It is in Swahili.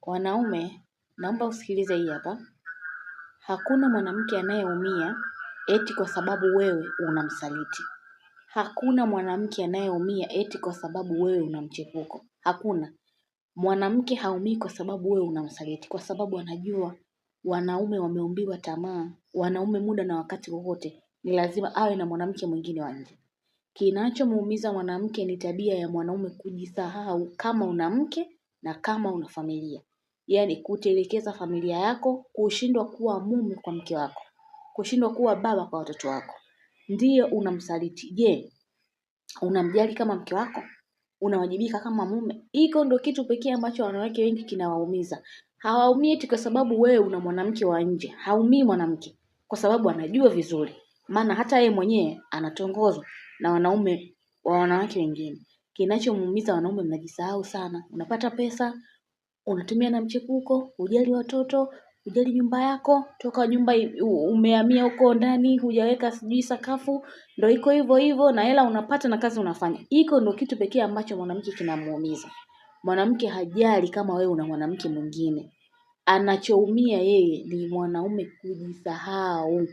Wanaume, naomba usikilize hii hapa. Hakuna mwanamke anayeumia eti kwa sababu wewe unamsaliti. Hakuna mwanamke anayeumia eti kwa sababu wewe una mchepuko. Hakuna. Mwanamke haumii kwa sababu wewe unamsaliti, kwa sababu anajua wanaume wameumbiwa tamaa. Wanaume muda na wakati wowote ni lazima awe na mwanamke mwingine wa nje. Kinachomuumiza mwanamke ni tabia ya mwanaume kujisahau kama una mke na kama una familia. Yaani kutelekeza familia yako, kushindwa kuwa mume kwa mke wako, kushindwa kuwa baba kwa watoto wako. Ndiyo unamsaliti. Je, unamjali kama mke wako? Unawajibika kama mume? Hiko ndo kitu pekee ambacho wanawake wengi kinawaumiza. Hawaumii eti kwa sababu wewe una mwanamke wa nje. Haumii mwanamke kwa sababu anajua vizuri. Maana hata yeye mwenyewe anatongozwa na wanaume wa wanawake wengine. Kinachomuumiza wanaume, mnajisahau sana. Unapata pesa, unatumia na mchepuko, hujali watoto, hujali nyumba yako, toka nyumba umehamia huko ndani, hujaweka sijui sakafu, ndio iko hivyo hivyo na hela unapata na kazi unafanya. Hiko ndio kitu pekee ambacho mwanamke kinamuumiza. Mwanamke hajali kama wewe una mwanamke mwingine. Anachoumia yeye ni mwanaume kujisahau.